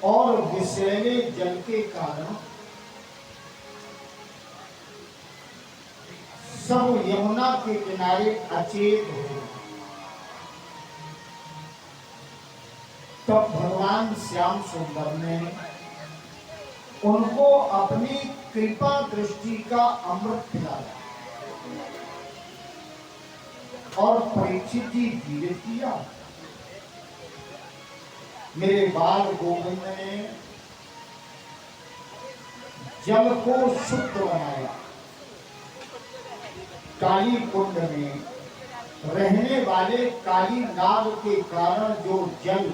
और विषैले जल के कारण सब यमुना के किनारे अचेत हो गए। तब भगवान श्याम सुंदर ने उनको अपनी कृपा दृष्टि का अमृत पिलाया और परीक्षित जी जीवित किया। मेरे बाल गोविंद ने जल को शुद्ध बनाया। काली कुंड में रहने वाले काली नाग के कारण जो जल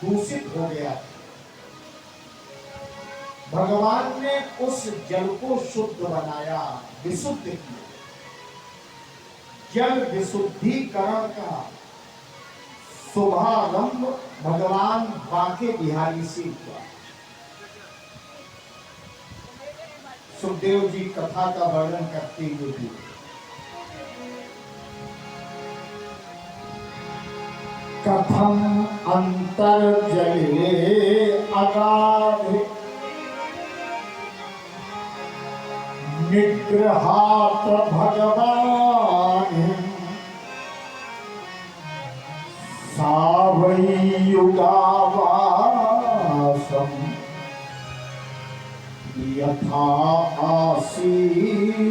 दूषित हो गया, भगवान ने उस जल को शुद्ध बनाया, विशुद्ध किया। जल विशुद्धिकरण का शुभारंभ भगवान बांके बिहारी से हुआ। सुखदेव जी कथा का वर्णन करते हुए भी कथम अंतर्जले अगाधे निग्रहात् भगवान सावयुगावासम यथा आसीत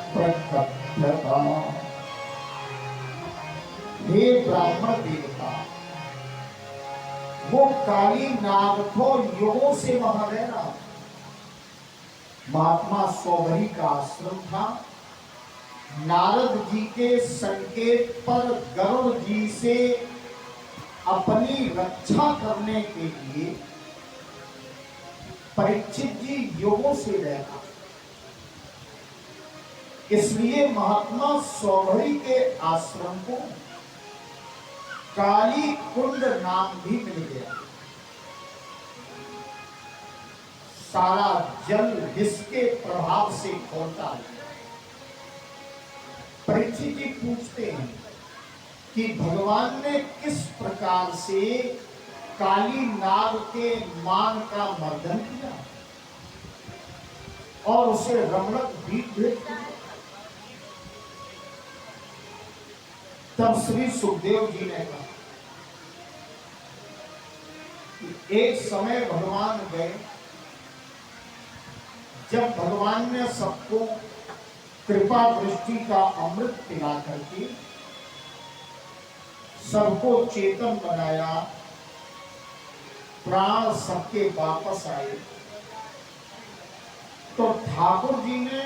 प्रकटता। हे ब्राह्मण देवता, वो काली नाग तो युगों से वहां रह रहा। महात्मा सौभरी का आश्रम था। नारद जी के संकेत पर गरुड़ जी से अपनी रक्षा करने के लिए परीक्षित जी युगों से रहता। इसलिए महात्मा सौभरी के आश्रम को काली कुंड नाम भी मिल गया। सारा जल जिसके प्रभाव से खोलता है। परीक्षित जी पूछते हैं कि भगवान ने किस प्रकार से काली नाग के मान का मर्दन किया और उसे रमणक बीट भेज दिया। तब श्री सुखदेव जी ने कहा कि एक समय भगवान गए, जब भगवान ने सबको कृपा दृष्टि का अमृत पिला करके सबको चेतन बनाया, प्राण सबके वापस आए, तो ठाकुर जी ने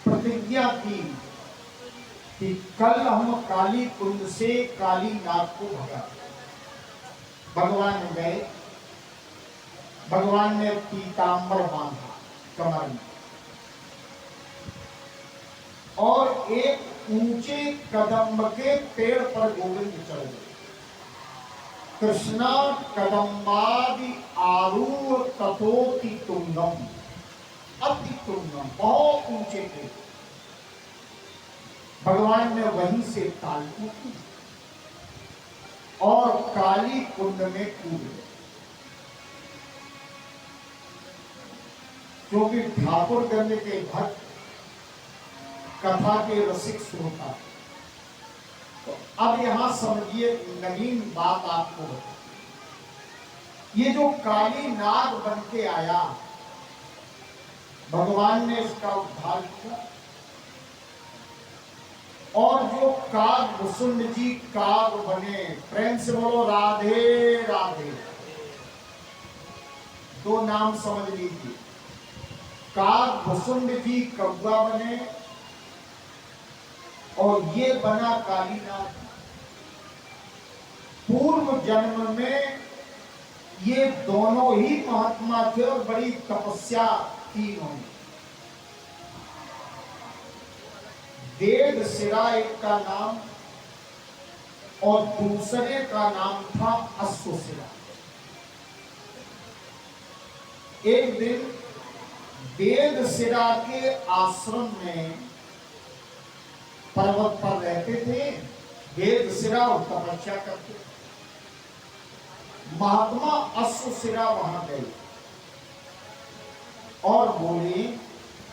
प्रतिज्ञा की कि कल हम काली कुंड से काली नाग को भगा। भगवान गए, भगवान ने पीतांबर बांधा कमर में और एक ऊंचे कदम्ब के पेड़ पर गोविंद चढ़ गए। कृष्णा कदम्बादि आरूढ़ तथोति तुंगम, अति तुंगम, बहुत ऊंचे पेड़। भगवान ने वहीं से ताल की और काली कुंड में कूद गए। क्योंकि ठाकुर गंज के भक्त कथा के रसिक श्रोता, तो अब यहां समझिए नवीन बात आपको बता। ये जो काली नाग बन के आया, भगवान ने इसका उद्धार किया और जो काग भुसुंड जी काग बने, प्रेम से बोलो राधे राधे। दो नाम समझ लीजिए, काग भुसुंड जी कौवा बने और ये बना काली नाग। पूर्व जन्म में ये दोनों ही महात्मा थे और बड़ी तपस्या की इन्होंने। वेद शिरा एक का नाम और दूसरे का नाम था अश्वशिरा। एक दिन वेद शिरा के आश्रम में पर्वत पर रहते थे। वेद शिरा और तपस्या करते। महात्मा अश्वशिरा वहां गए और बोले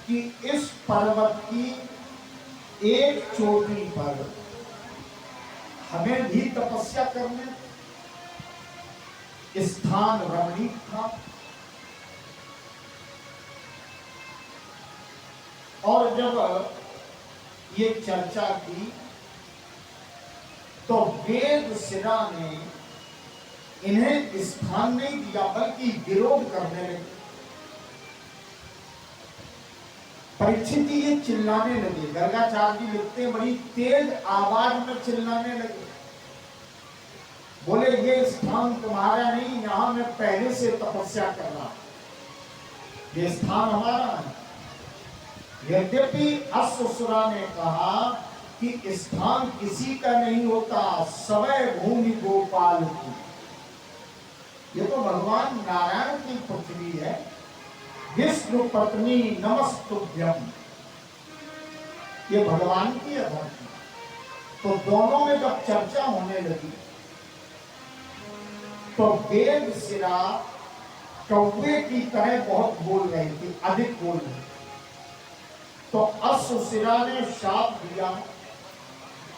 कि इस पर्वत की एक चोटी पर हमें भी तपस्या करने। स्थान रमणीक था और जब ये चर्चा की तो वेदशिरा ने इन्हें स्थान नहीं दिया बल्कि विरोध करने लगे। परीक्षित ये चिल्लाने लगे। गर्गाचार्य जी लिखते हैं बड़ी तेज आवाज में चिल्लाने लगे। बोले ये स्थान तुम्हारा नहीं, यहां मैं पहले से तपस्या कर रहा हूं, ये स्थान हमारा है। यद्यपि अश्वसुरा ने कहा कि स्थान किसी का नहीं होता, सवै भूमि गोपाल की। ये तो भगवान नारायण की पृथ्वी है। विष्णु पत्नी नमस्तुभ्यम, ये भगवान की है धरती। तो दोनों में जब चर्चा होने लगी तो वेदशिरा कौवे की तरह बहुत बोल रही थी, अधिक बोल रही। तो अश्वशिरा ने शाप दिया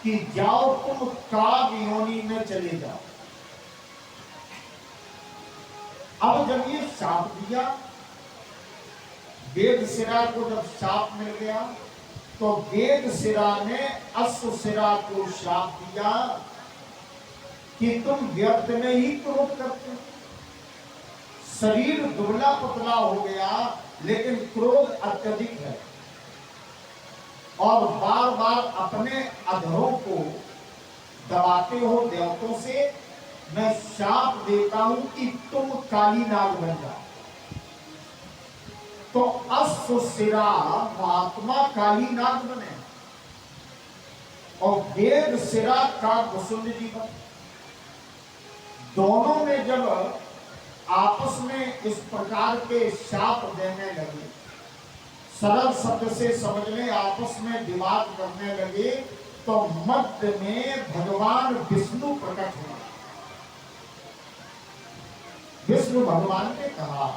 कि जाओ तुम काग योनि में चले जाओ। अब जब ये शाप दिया, वेदशिरा को जब शाप मिल गया तो वेदशिरा ने अश्वशिरा को शाप दिया कि तुम व्यर्थ में ही क्रोध करते हो। शरीर दुबला पतला हो गया लेकिन क्रोध अत्यधिक है और बार बार अपने अधरों को दबाते हो देवतों से। मैं शाप देता हूं कि तुम काली नाग बन जाओ। तो अश्वशिरा महात्मा काली नाग बने और वेदशिरा का कुसुंड जी बने। दोनों में जब आपस में इस प्रकार के शाप देने लगे, सरल शब्द से समझ लें, आपस में विवाद करने लगे, तो मध्य में भगवान विष्णु प्रकट हुए। विष्णु भगवान ने कहा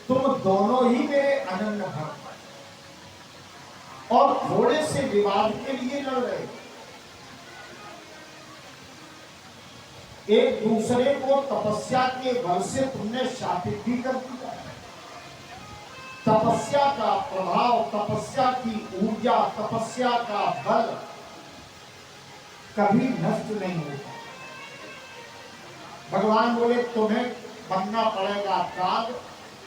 तुम दोनों ही मेरे अनन्य भक्त और थोड़े से विवाद के लिए लड़ रहे, एक दूसरे को तपस्या के बल से तुमने शापित भी कर दिया। तपस्या का प्रभाव, तपस्या की ऊर्जा, तपस्या का बल कभी नष्ट नहीं होता। भगवान बोले तुम्हें बनना पड़ेगा काग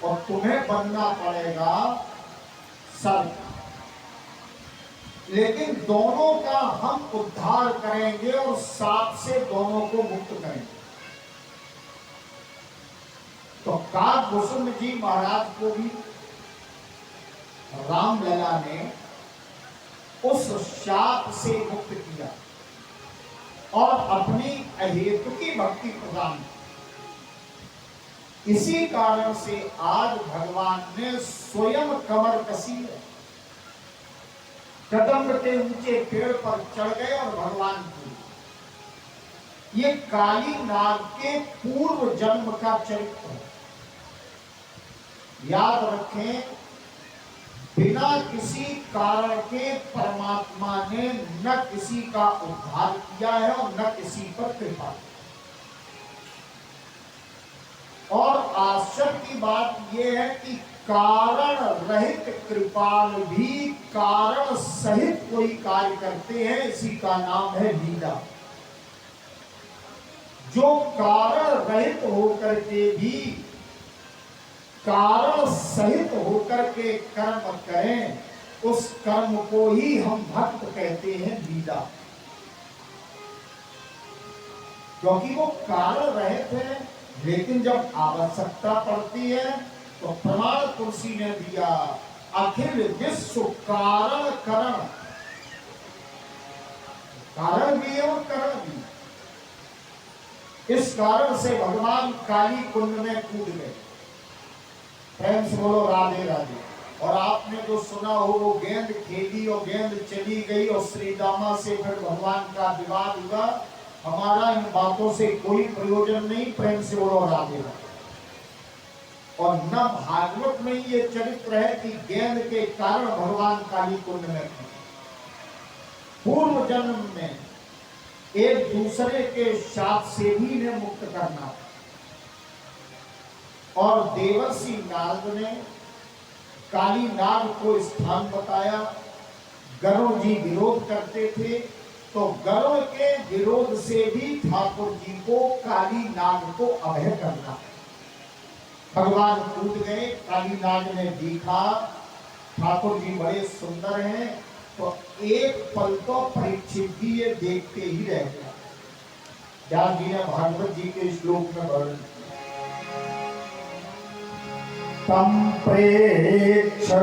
और तुम्हें बनना पड़ेगा सर्प, लेकिन दोनों का हम उद्धार करेंगे और साथ से दोनों को मुक्त करेंगे। तो काकभूषण जी महाराज को भी रामलला ने उस शाप से मुक्त किया और अपनी अहेतु की भक्ति प्रदान की। इसी कारण से आज भगवान ने स्वयं कमर कसी है, कदम के ऊंचे पेड़ पर चढ़ गए और भगवान की। ये काली नाग के पूर्व जन्म का चरित्र है। याद रखें, बिना किसी कारण के परमात्मा ने न किसी का उद्धार किया है और न किसी पर कृपा। और आश्चर्य की बात यह है कि कारण रहित कृपाल भी कारण सहित कोई कार्य करते हैं, इसी का नाम है लीला। जो कारण रहित होकर के भी कारण सहित होकर के कर्म करें, उस कर्म को ही हम भक्त कहते हैं लीला। क्योंकि वो कारण रहित है, लेकिन जब आवश्यकता पड़ती है तो प्रमाण तुलसी ने दिया, अखिल विश्व कारण करण, कारण भी है और करण भी। इस कारण से भगवान काली कुंड में कूद गए। प्रेम से बोलो राधे राधे। और आपने जो सुना हो, वो गेंद खेली और गेंद चली गई और श्री दामा से फिर भगवान का विवाद हुआ हमारा इन बातों से कोई प्रयोजन नहीं। प्रेम से बोलो राधे। और न भागवत में ये चरित्र है कि गेंद के कारण भगवान काली कुंड में थे। पूर्व जन्म में एक दूसरे के शाप से भी इन्हें मुक्त करना था। और देवर्षि नारद ने काली नाग को स्थान बताया। गरुड़ जी विरोध करते थे, तो गरुड़ के विरोध से भी ठाकुर जी को काली नाग को अभय करना। भगवान कूद गए, काली नाग ने देखा ठाकुर जी बड़े सुंदर हैं, तो एक पल तो परीक्षित भी ये देखते ही रह गया। व्यास जी ने भागवत जी के श्लोक में वर्णन किया, तम प्रेक्षणीय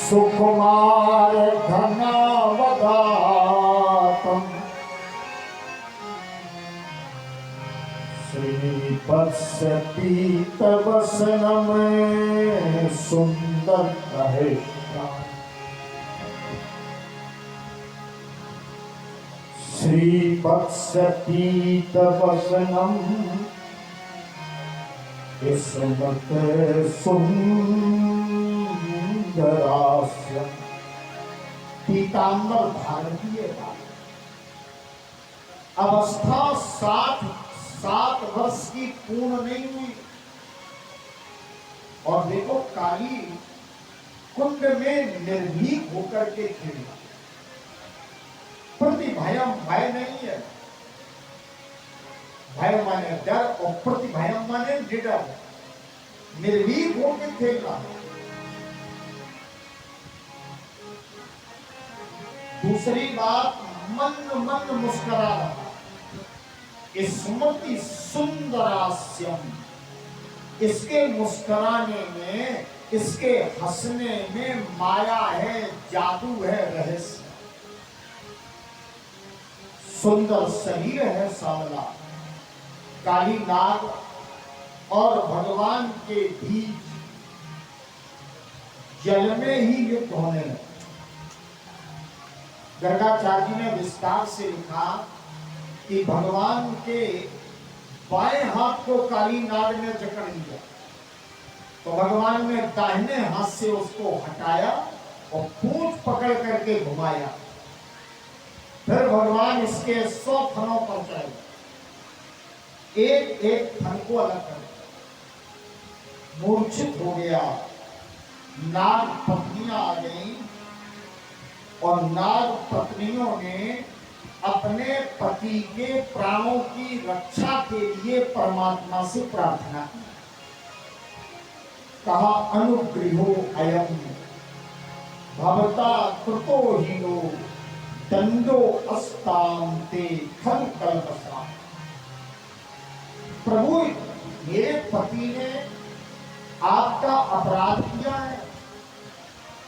सुकुमार घनावदातम श्रीवत्स पीतवसनम सुंदर कहे। श्रीवत्स पीतवसनम स्मृत सुंदरास्यम। पीतांबर भारतीय अवस्था 7 वर्ष की पूर्ण नहीं हुई, और देखो काली कुंड में निर्भीक होकर के खेला। प्रतिभयम भय नहीं है, भय माने डर, और प्रतिभयम माने निडर, निर्भीक होकर खेला। दूसरी बात, मन मन मुस्कुरा रहा। स्मृति सुंदरास्यम, इसके मुस्कुराने में, इसके हंसने में माया है, जादू है, रहस्य। सुंदर शरीर है सांवला। काली नाग और भगवान के बीच जल में ही युद्ध होने लगा। गर्गाचार्य ने विस्तार से लिखा कि भगवान के बाएं हाथ को काली नाग ने जकड़ लिया, तो भगवान ने दाहिने हाथ से उसको हटाया और पूंछ पकड़ करके घुमाया। फिर भगवान इसके 100 फनों पर चढ़े, एक एक फन को अलग कर मूर्छित हो गया। नाग पत्नियां आ गईं, और नाग पत्नियों ने अपने पति के प्राणों की रक्षा के लिए परमात्मा से प्रार्थना की। कहा, अनुग्रहो अयम भवता कृतो हीनो दंडो अस्ताम ते खल कल्पसा। प्रभु, मेरे पति ने आपका अपराध किया है,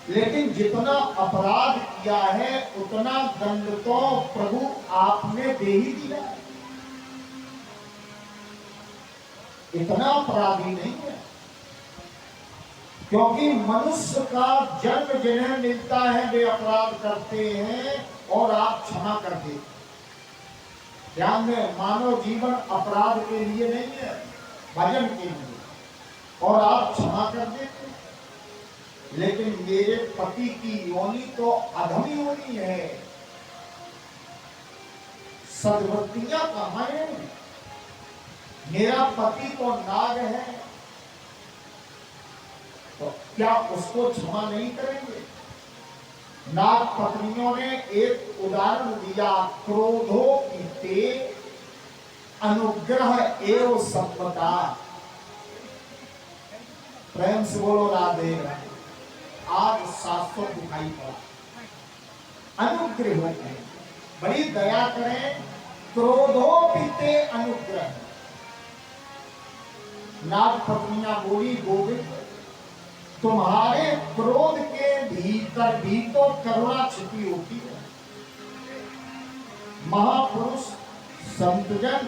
लेकिन जितना अपराध किया है उतना दंड तो प्रभु आपने दे ही दिया है। इतना अपराधी नहीं है, क्योंकि मनुष्य का जन्म जिन्हें मिलता है वे अपराध करते हैं और आप क्षमा कर देते। ध्यान में, मानव जीवन अपराध के लिए नहीं है, भजन के लिए, और आप क्षमा कर देते। लेकिन मेरे पति की योनि तो अधम योनि है, सद्वृत्तियां कहां हैं? मेरा पति तो नाग है, तो क्या उसको क्षमा नहीं करेंगे? नाग पत्नियों ने एक उदाहरण दिया, क्रोधो पीते अनुग्रह एवं संपदा। प्रेम से बोलो राधे। आज शाश्वत दिखाई पड़ा। अनुग्रह होते, बड़ी दया करें, क्रोधो पीते अनुग्रह। नाग पत्नियां बोली, गोविंद तुम्हारे क्रोध के भीतर भी तो करुणा छिपी होती है। महापुरुष, संतजन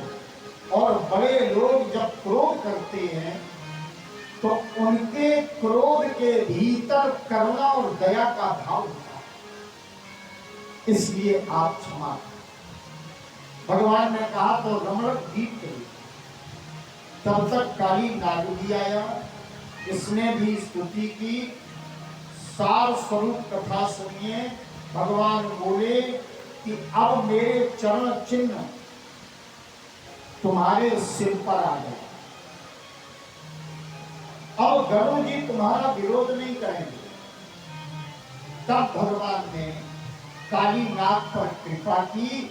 और बड़े लोग जब क्रोध करते हैं तो उनके क्रोध के भीतर करुणा और दया का भाव होता है। इसलिए आप क्षमा करें। भगवान ने कहा तो रमण गीत करिए। तब तक काली नाग भी आया, इसने भी स्तुति की। सार स्वरूप कथा सुनिए। भगवान बोले कि अब मेरे चरण चिन्ह तुम्हारे सिर पर आ गए, अब गरुड़ जी तुम्हारा विरोध नहीं करेंगे। तब भगवान ने काली नाग पर कृपा की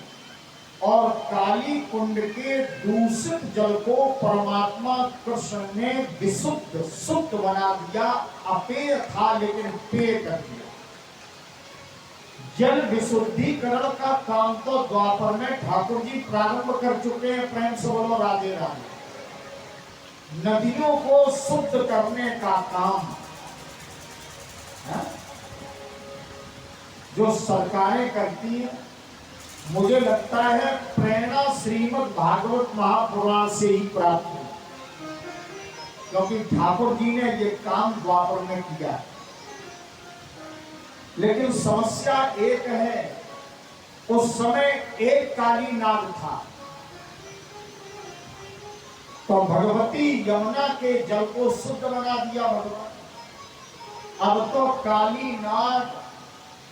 और काली कुंड के दूषित जल को परमात्मा कृष्ण ने विशुद्ध शुद्ध बना दिया। अपेय था लेकिन पेय कर दिया। जल विशुद्धिकरण का काम तो द्वापर में ठाकुर जी प्रारंभ कर चुके हैं। प्रेम से बोलो राधे राधे। नदियों को शुद्ध करने का काम है जो सरकारें करती हैं। मुझे लगता है प्रेरणा श्रीमद् भागवत महापुराण से ही प्राप्त हुई, क्योंकि ठाकुर जी ने ये काम द्वापर में किया। लेकिन समस्या एक है, उस समय एक काली नाग था, तो भगवती यमुना के जल को शुद्ध बना दिया भगवान। अब तो काली नाग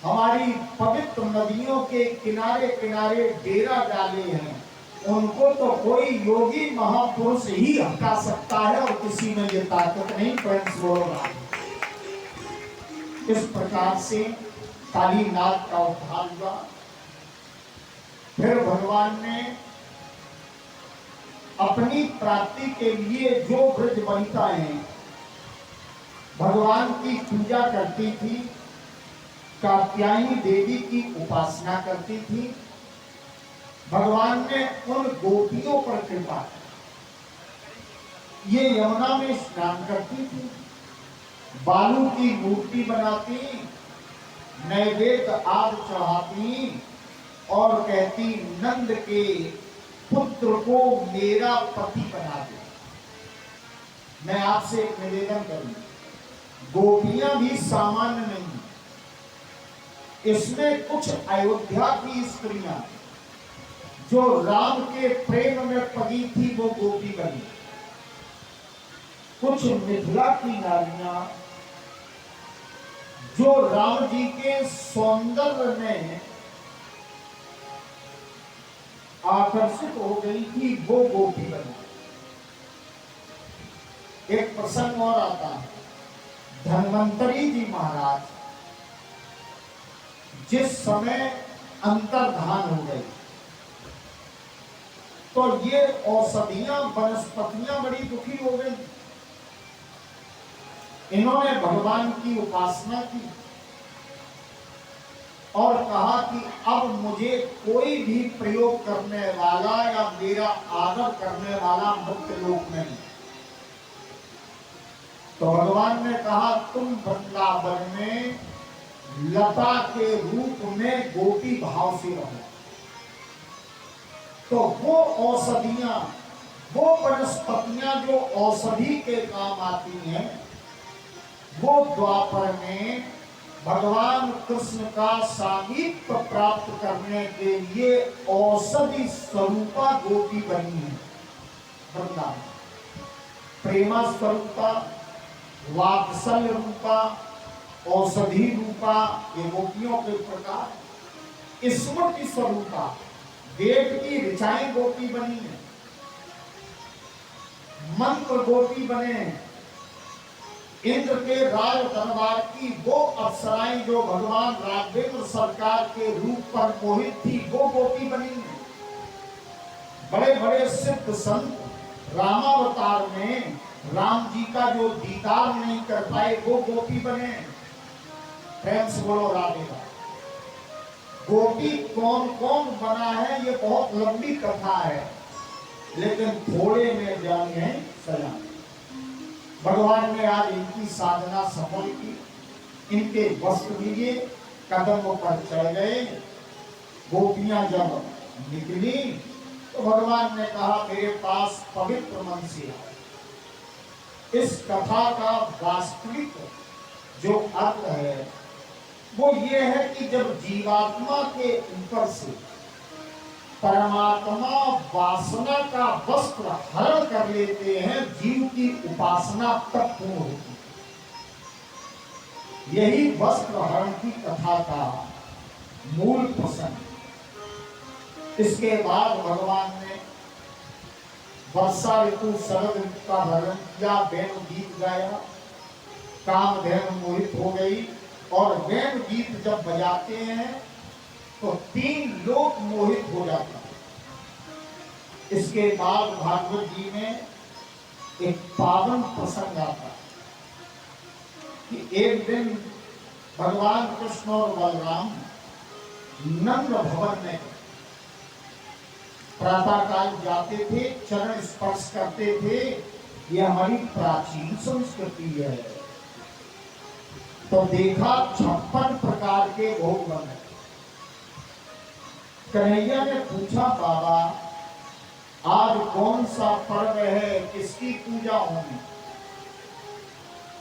हमारी पवित्र नदियों के किनारे किनारे डेरा डाले हैं। उनको तो कोई योगी महापुरुष ही हटा सकता है और किसी में ये ताकत नहीं। फ्रेंड्स बोल रहा, इस प्रकार से काली नाग का उद्धार हुआ। फिर भगवान ने अपनी प्राप्ति के लिए जो वृद्ध वनिताएं भगवान की पूजा करती थी, कात्यायनी देवी की उपासना करती थी, भगवान ने उन गोपियों पर कृपा की। ये यमुना में स्नान करती थी, बालू की मूर्ति बनाती, नैवेद्य आग चढ़ाती और कहती नंद के पुत्र को मेरा पति बना दे। मैं आपसे एक निवेदन करूंगा, गोपियां भी सामान्य नहीं, इसमें कुछ अयोध्या की स्त्रियां जो राम के प्रेम में पगी थी वो गोपी बनी, कुछ मिथिला की नारियां जो राम जी के सौंदर्य में आकर्षित हो गई थी वो गोपी बनी। एक प्रसंग और आता है, धन्वंतरी जी महाराज जिस समय अंतर्धान हो गए तो ये औषधियां वनस्पतियां बड़ी दुखी हो गई। इन्होंने भगवान की उपासना की और कहा कि अब मुझे कोई भी प्रयोग करने वाला या मेरा आदर करने वाला मुक्त लोक नहीं। तो भगवान ने कहा तुम वृंदावन में लता के रूप में गोपी भाव से रहो। तो वो औषधियां, वो वनस्पतियां जो औषधि के काम आती हैं, वो द्वापर में भगवान कृष्ण का सामीप्य प्राप्त करने के लिए औषधि स्वरूपा गोपी बनी है। वृंदावन प्रेमा स्वरूपा, वात्सल्य रूपा, औषधि रूपा, ये गोपियों के प्रकार। स्मृति स्वरूपा, वेद की ऋचाएं गोपी बनी है, मंत्र गोपी बने हैं। इंद्र के राज दरबार की वो अप्सराएं जो भगवान राघवेंद्र सरकार के रूप पर मोहित थी वो गोपी बनी है। बड़े बड़े सिद्ध संत रामावतार में राम जी का जो दीदार नहीं कर पाए वो गोपी बने। प्रेम से बोलो राधे राधे। गोपी कौन कौन बना है ये बहुत लंबी कथा है, लेकिन थोड़े में जानिए सजा। भगवान ने आज इनकी साधना सफल की, इनके वस्त्र लिए कदमों पर चढ़ गए। गोपियां जब निकली तो भगवान ने कहा मेरे पास पवित्र मन से आओ। इस कथा का वास्तविक जो अर्थ है वो ये है कि जब जीवात्मा के ऊपर से परमात्मा वासना का वस्त्र हरण कर लेते हैं, जीव की उपासना तब पूर्ण होती है। यही वस्त्र हरण की कथा का मूल प्रसंग। इसके बाद भगवान ने वर्षा ऋतु शरद ऋतु का वर्णन किया, वेणु गीत गाया, कामधेनु मोहित हो गई। और वेणु गीत जब बजाते हैं तो 3 लोक मोहित हो जाता है। इसके बाद भागवत जी में एक पावन प्रसंग आता है कि एक दिन भगवान कृष्ण और बलराम नंद भवन में प्रातः काल जाते थे, चरण स्पर्श करते थे। ये हमारी प्राचीन संस्कृति है। तो देखा 56 प्रकार के भोग बने। कन्हैया ने पूछा, बाबा आज कौन सा पर्व है, किसकी पूजा होगी?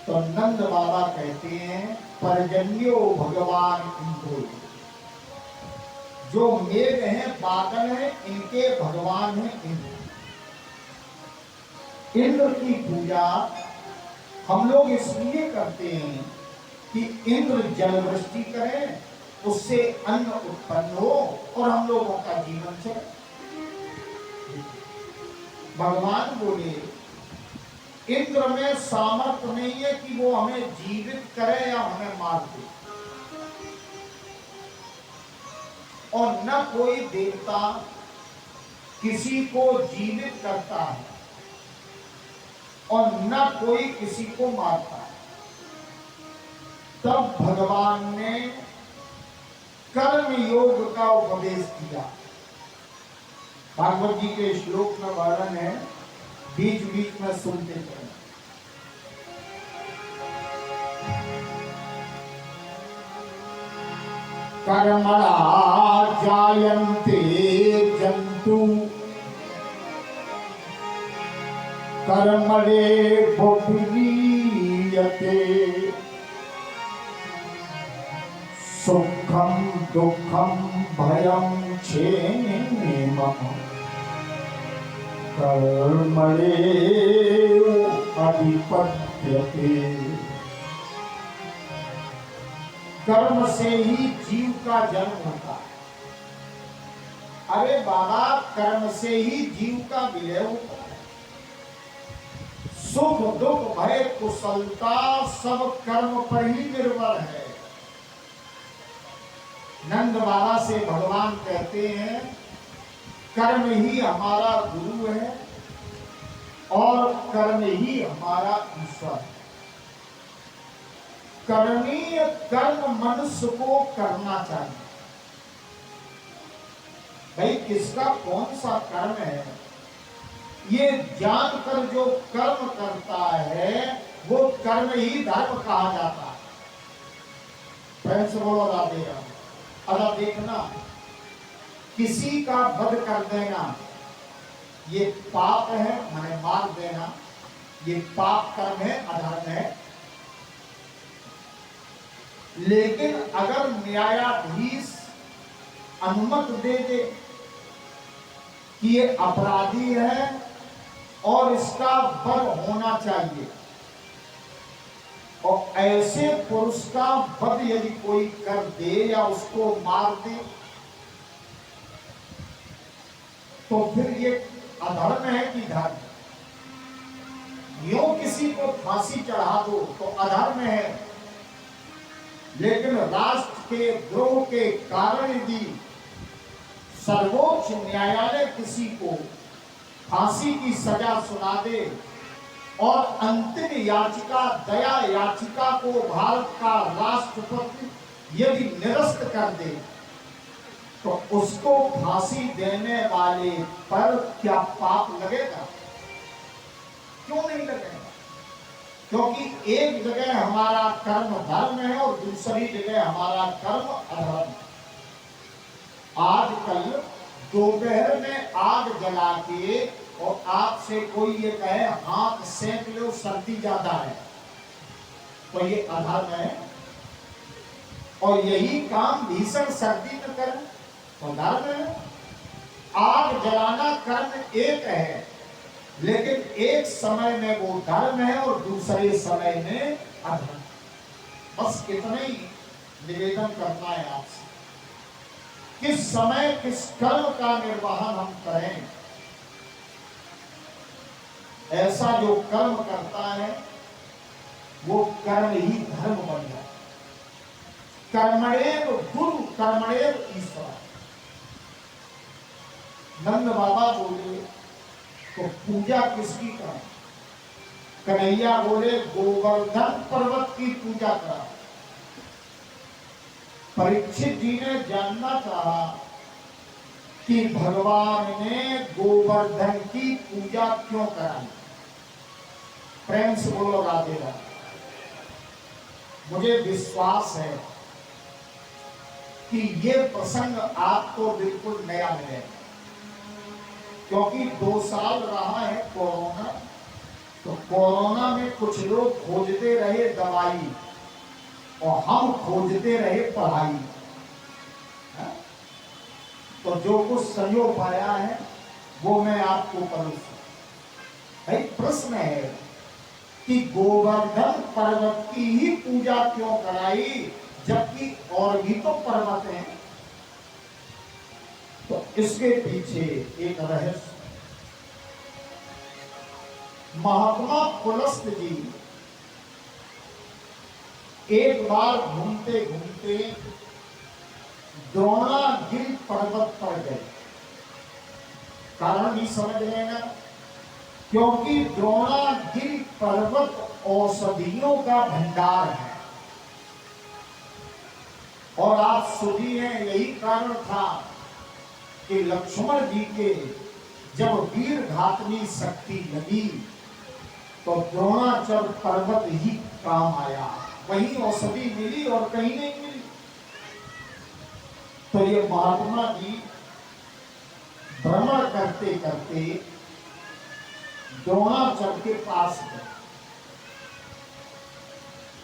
तो नंद बाबा कहते हैं, पर्जन्यो भगवान इंद्र, जो मेघ हैं, बादल हैं, इनके भगवान हैं इंद्र। इंद्र की पूजा हम लोग इसलिए करते हैं कि इंद्र जल वृष्टि करें, उससे अन्न उत्पन्न हो और हम लोगों का जीवन चले। भगवान बोले, इंद्र में सामर्थ्य नहीं है कि वो हमें जीवित करे या हमें मार दे, और न कोई देवता किसी को जीवित करता है और न कोई किसी को मारता है। तब भगवान ने कर्म योग का उपदेश दिया। भागवत जी के श्लोक में वर्णन है, बीच बीच में सुनते चले। कर्मणा जायन्ते जन्तु कर्मणे विलीयते, सुखम दुखम भयं क्षेमम् कर्मणे अधिपत्यते। कर्म से ही जीव का जन्म होता है। अरे बाबा, कर्म से ही जीव का विलय होता है। सुख दुख भय कुशलता सब कर्म पर ही निर्भर है। नंद बाबा से भगवान कहते हैं, कर्म ही हमारा गुरु है और कर्म ही हमारा ईश्वर है। करणीय कर्म मनुष्य को करना चाहिए। भाई किसका कौन सा कर्म है, ये जानकर जो कर्म करता है वो कर्म ही धर्म कहा जाता है। प्रेम से बोलो राधे राधे। अब देखना, किसी का वध कर देना ये पाप है, माने मार देना ये पाप कर्म है, अधर्म है। लेकिन अगर न्यायाधीश अनुमति दे दे कि ये अपराधी है और इसका वध होना चाहिए, और ऐसे पुरुष का वध यदि कोई कर दे या उसको मार दे तो फिर ये अधर्म है कि धर्म? यूं किसी को फांसी चढ़ा दो तो अधर्म है, लेकिन राष्ट्र के द्रोह के कारण यदि सर्वोच्च न्यायालय किसी को फांसी की सजा सुना दे और अंतिम याचिका दया याचिका को भारत का राष्ट्रपति यदि निरस्त कर दे तो उसको फांसी देने वाले पर क्या पाप लगेगा? क्यों नहीं लगेगा? क्योंकि एक जगह हमारा कर्म धर्म है और दूसरी जगह हमारा कर्म अधर्म। आजकल दोपहर में आग जला के और आपसे कोई ये कहे हाथ सेंक लो सर्दी ज्यादा है, तो ये अधर्म है। और यही काम भीषण सर्दी में करें तो धर्म है। आग जलाना कर्म एक है, लेकिन एक समय में वो धर्म है और दूसरे समय में अधर्म। बस इतना ही निवेदन करना है आपसे, किस समय किस कर्म का निर्वहन हम करें। ऐसा जो कर्म करता है वो कर्म ही धर्म बन जाता है। कर्मणेव गुरु कर्मणेव ईश्वर। नंद बाबा बोले तो पूजा किसकी करें? कन्हैया बोले गोवर्धन पर्वत की पूजा करा। परीक्षित जी ने जानना चाहा कि भगवान ने गोवर्धन की पूजा क्यों कराई। प्रेम से बोलो राधे राधे। मुझे विश्वास है कि ये प्रसंग आपको बिल्कुल नया है, क्योंकि 2 साल रहा है कोरोना। तो कोरोना में कुछ लोग खोजते रहे दवाई और हम खोजते रहे पढ़ाई। तो जो कुछ संयोग पाया है वो मैं आपको परोसूं। एक प्रश्न है कि गोवर्धन पर्वत की ही पूजा क्यों कराई, जबकि और भी तो पर्वत हैं। तो इसके पीछे एक रहस्य। महात्मा पुलस्त जी एक बार घूमते घूमते द्रोणागिरि पर्वत पर गए। कारण भी समझ लेना, क्योंकि द्रोणागिरि पर्वत औषधियों का भंडार है। और आप सुनिए, यही कारण था कि लक्ष्मण जी के जब वीर घातनी शक्ति लगी तो द्रोणाचल पर्वत ही काम आया। वहीं औषधि मिली और कहीं नहीं मिली। तो ये महात्मा जी भ्रमण करते करते द्रोणाचल के पास गए।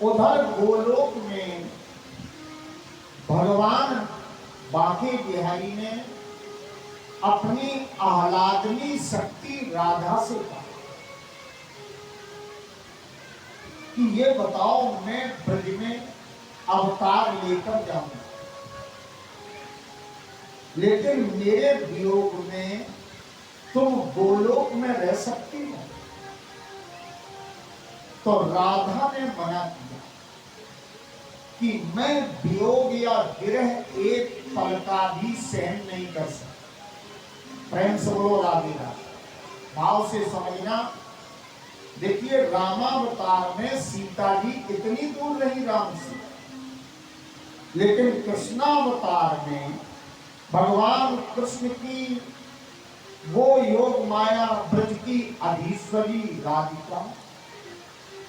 उधर गोलोक में भगवान बांके बिहारी ने अपनी आह्लादनी शक्ति राधा से कहा कि ये बताओ, मैं ब्रज में अवतार लेकर जाऊंगा, लेकिन मेरे वियोग में तुम गोलोक में रह सकती हो। तो राधा ने मना किया कि मैं वियोग या विरह एक पल का भी सहन नहीं कर सकता। प्रेम से बोलो राधे राधे। भाव से समझना। देखिए, रामावतार में सीता जी कितनी दूर रही राम से, लेकिन कृष्णावतार में भगवान कृष्ण की वो योग माया ब्रज की अधीश्वरी राधिका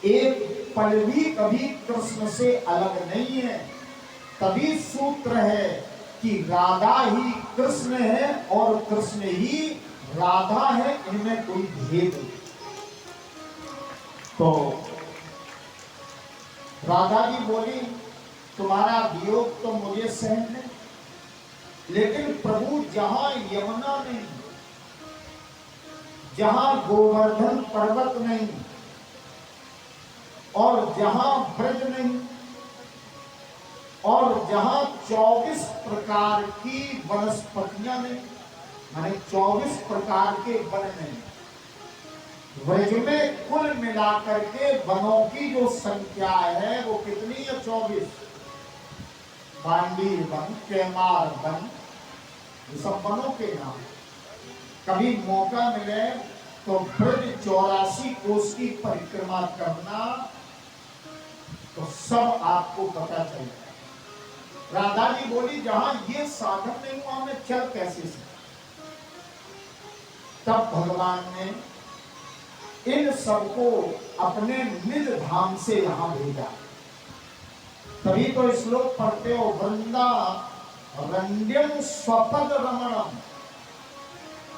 एक पल भी कभी कृष्ण से अलग नहीं है। तभी सूत्र है कि राधा ही कृष्ण है और कृष्ण ही राधा है, इनमें कोई भेद नहीं। तो राधा जी बोली, तुम्हारा वियोग तो मुझे सहन नहीं, लेकिन प्रभु जहां यमुना नहीं, जहां गोवर्धन पर्वत नहीं और जहां ब्रज नहीं और जहां 24 प्रकार की वनस्पतियां नहीं, माने 24 प्रकार के वन नहीं। ब्रज में कुल मिलाकर के वनों की जो संख्या है वो कितनी है? 24। बांडीर वन, कैमार वन, ये सब वनों के नाम। कभी मौका मिले तो ब्रज 84 कोस की परिक्रमा करना, तो सब आपको पता चलेगा। राधा जी बोली, जहां ये साधन नहीं हुआ मैं चल कैसे सकता। तब भगवान ने इन सबको अपने निज धाम से यहां भेजा। तभी तो श्लोक पढ़ते हो, वृंदा रंड्यम स्वपद रमणम।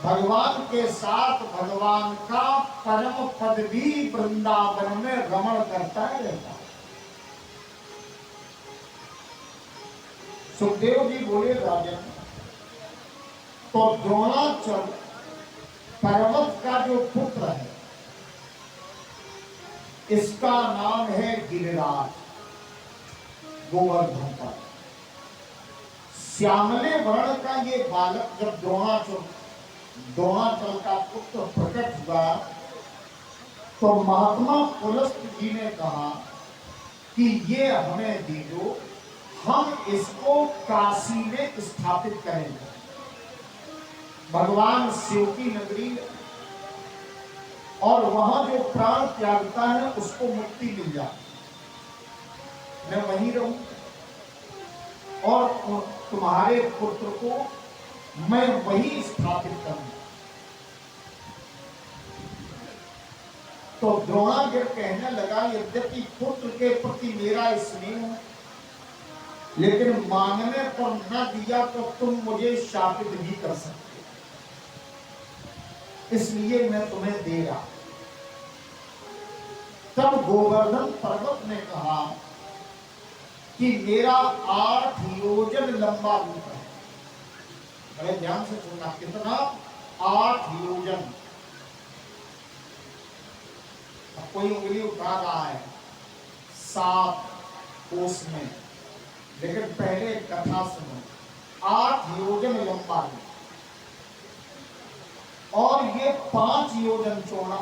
भगवान के साथ भगवान का परम पद भी वृंदावन में रमण करता रहता है। सुखदेव जी बोले राजन, तो द्रोणाचल पर्वत का जो पुत्र है इसका नाम है गिरिराज, गोवर्धन पर। श्यामले वर्ण का ये बालक जब द्रोणाचल का पुत्र प्रकट हुआ तो महात्मा पुलस्त जी ने कहा कि ये हमें दे दो, हम इसको काशी में स्थापित करेंगे। भगवान शिव की नगरी और वहां जो प्राण त्यागता है उसको मुक्ति मिल जाती, मैं वहीं रहूं और तुम्हारे पुत्र को मैं वहीं स्थापित करूं। तो द्रोणाचार्य कहने लगा, यद्यपि पुत्र के प्रति मेरा स्नेह है, लेकिन मांगने पर न दिया तो तुम मुझे शापित भी कर सकते, इसलिए मैं तुम्हें दे रहा। तब गोवर्धन पर्वत ने कहा कि मेरा 8 योजन लंबा रूप है। बड़े ध्यान से सुनना, कितना? 8 योजन। अब कोई उंगली उठा रहा है 7 कोस में, लेकिन पहले कथा सुनो। 8 योजन लंबा है और ये 5 योजन चौड़ा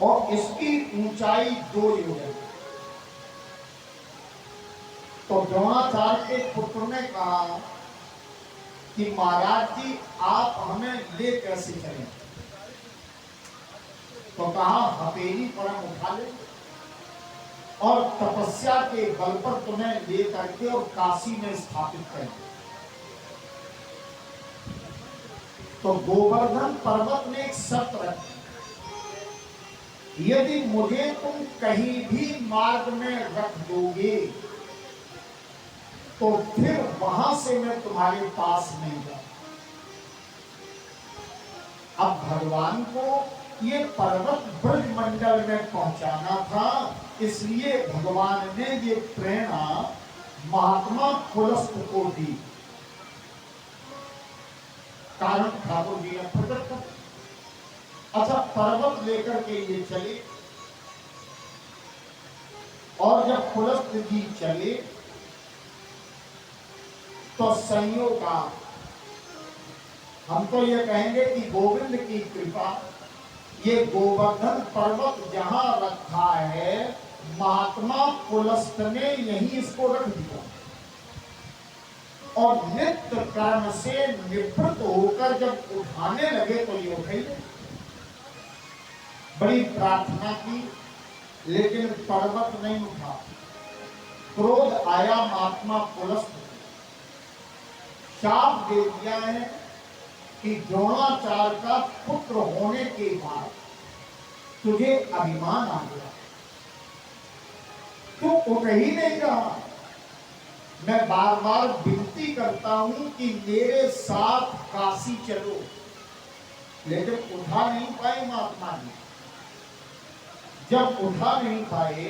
और इसकी ऊंचाई 2 योजन। तो द्रोणाचार्य के पुत्र ने कहा कि महाराज जी आप हमें ले कैसे चलें? तो कहा हथेली पर हम उठा ले और तपस्या के बल पर तुम्हें ले करके और काशी में स्थापित करें। तो गोवर्धन पर्वत ने एक शर्त रखी, यदि मुझे तुम कहीं भी मार्ग में रख दोगे तो फिर वहां से मैं तुम्हारे पास नहीं जाऊं। अब भगवान को ये पर्वत ब्रज मंडल में पहुंचाना था, इसलिए भगवान ने ये प्रेरणा महात्मा पुलस्त को दी। कारण ठाकुर जी ने प्रकट कर। अच्छा, पर्वत लेकर के ये चले और जब पुलस्त जी चले तो संयोग का हम तो ये कहेंगे कि गोविंद की कृपा, ये गोवर्धन पर्वत जहां रखा है महात्मा पुलस्त ने यहीं इसको रख दिया और नित्य कर्म से निवृत्त होकर जब उठाने लगे तो ये उठे। बड़ी प्रार्थना की लेकिन पर्वत नहीं उठा। क्रोध आया महात्मा पुलस्त, शाप दे दिया है कि द्रोणाचार्य का पुत्र होने के बाद तुझे अभिमान आ गया, तू उठ ही नहीं रहा। मैं बार बार विनती करता हूं कि मेरे साथ काशी चलो, लेकिन उठा नहीं पाए महात्मा जी। जब उठा नहीं पाए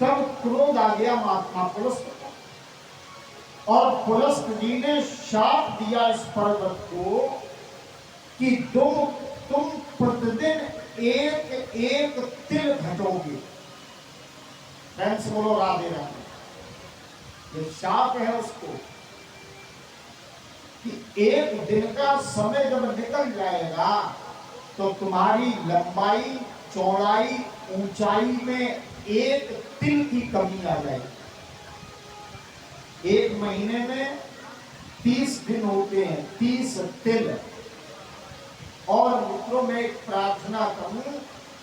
तब क्रोध आ गया महात्मा पुलस्त को और पुलस्त जी ने शाप दिया इस पर्वत को कि तुम प्रतिदिन एक एक तिल घटोगे। फ्रेंड्स बोलो राधे राधे। ये शाप है उसको कि एक दिन का समय जब निकल जाएगा तो तुम्हारी लंबाई चौड़ाई ऊंचाई में 1 तिल की कमी आ जाएगी। 1 महीने में 30 दिन होते हैं, 30 तिल। और मित्रों में एक प्रार्थना करूं,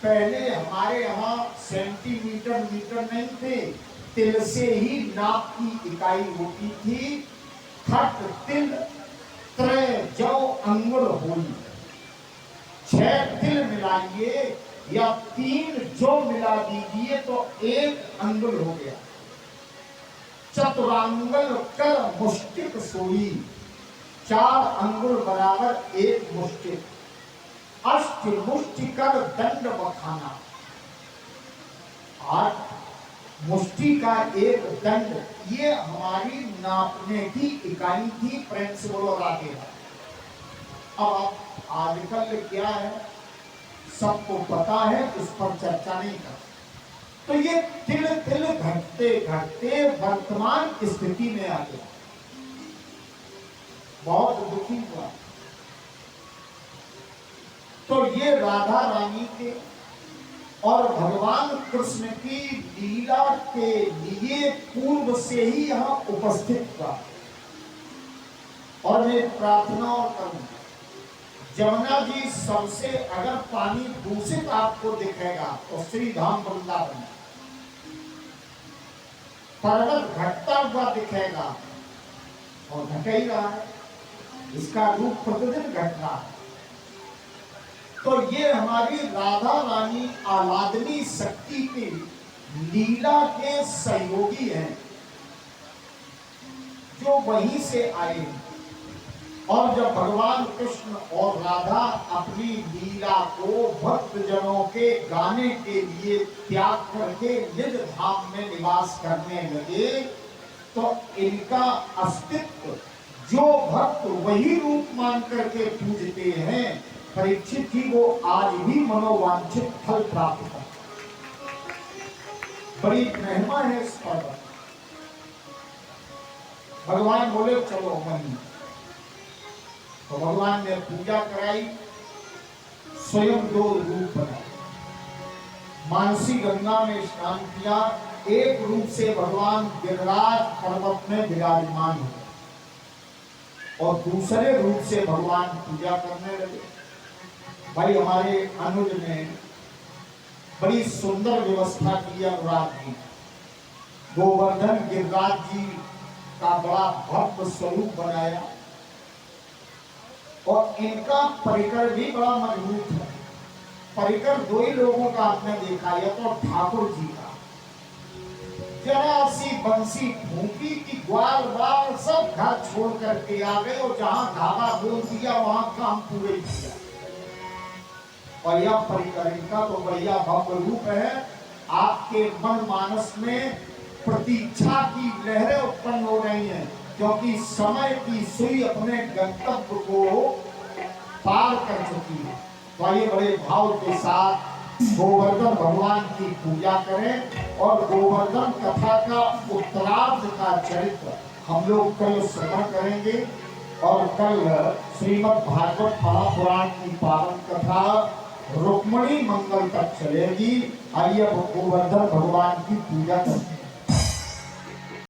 पहले हमारे यहाँ सेंटीमीटर मीटर नहीं थे, तिल से ही नाप की इकाई होती थी। खट तिल त्रय जौ अंगुल होली, 6 तिल मिलाइए या 3 जौ मिला दीजिए तो 1 अंगुल हो गया। चतुरांगल कर मुष्टिक सोई, 4 अंगुल बराबर 1 मुष्टिक। अष्ट मुष्टि कर दंड बखाना, 8 मुष्टि का एक दंड, ये हमारी नापने की इकाई थी। प्रेम से बोलो राधे। अब आजकल क्या है, सबको पता है, उस पर चर्चा नहीं कर। तो ये तिल तिल घटते घटते वर्तमान स्थिति में आ गया। बहुत दुखी हुआ। तो ये राधा रानी के और भगवान कृष्ण की लीला के लिए पूर्व से ही यहां उपस्थित हुआ। और मैं प्रार्थना और करूं, जमुना जी सबसे अगर पानी दूषित आपको दिखेगा तो श्री धाम वृंदावन, पर अगर घटता हुआ दिखेगा और घट ही रहा है, इसका रूप प्रतिदिन घट रहा है, तो ये हमारी राधा रानी आह्लादनी शक्ति की लीला के सहयोगी हैं, जो वहीं से आए हैं। और जब भगवान कृष्ण और राधा अपनी लीला को भक्त जनों के गाने के लिए त्याग करके निज धाम में निवास करने लगे, तो इनका अस्तित्व जो भक्त वही रूप मान करके पूजते हैं, परीक्षित ही वो आज भी मनोवांछित फल प्राप्त कर। बड़ी महिमा है इस पर्व। भगवान बोले चलो वहीं, तो भगवान ने पूजा कराई, स्वयं 2 रूप बनाए। मानसी गंगा में स्नान किया, एक रूप से भगवान गिरिराज पर्वत में विराजमान हुए और दूसरे रूप से भगवान पूजा करने लगे। भाई हमारे अनुज ने बड़ी सुंदर व्यवस्था की। अनुराग जी गोवर्धन गिरिराज जी का बड़ा भव्य स्वरूप बनाया और इनका परिकर भी बड़ा मजबूत है। परिकर 2 ही लोगों का आपने देखा, या तो ठाकुर जी का, जरा सी बंसी फूंकी कि ग्वाल बाल सब घर छोड़ करके आ गए और जहां धागा बोल दिया वहां काम पूरे किया। और यह परिकर इनका तो बढ़िया भव्य रूप है। आपके मन मानस में प्रतीक्षा की लहरें उत्पन्न हो रही हैं, क्योंकि समय की सुई अपने गंतव्य को पार कर चुकी है। तो आइए बड़े भाव के साथ गोवर्धन भगवान की पूजा करें और गोवर्धन कथा का उत्तरार्ध का चरित्र हम लोग कल श्रवण करेंगे। और कल श्रीमद् भागवत महापुराण की पावन कथा रुक्मिणी मंगल तक चलेगी। आइए गोवर्धन भगवान की पूजा करते हैं।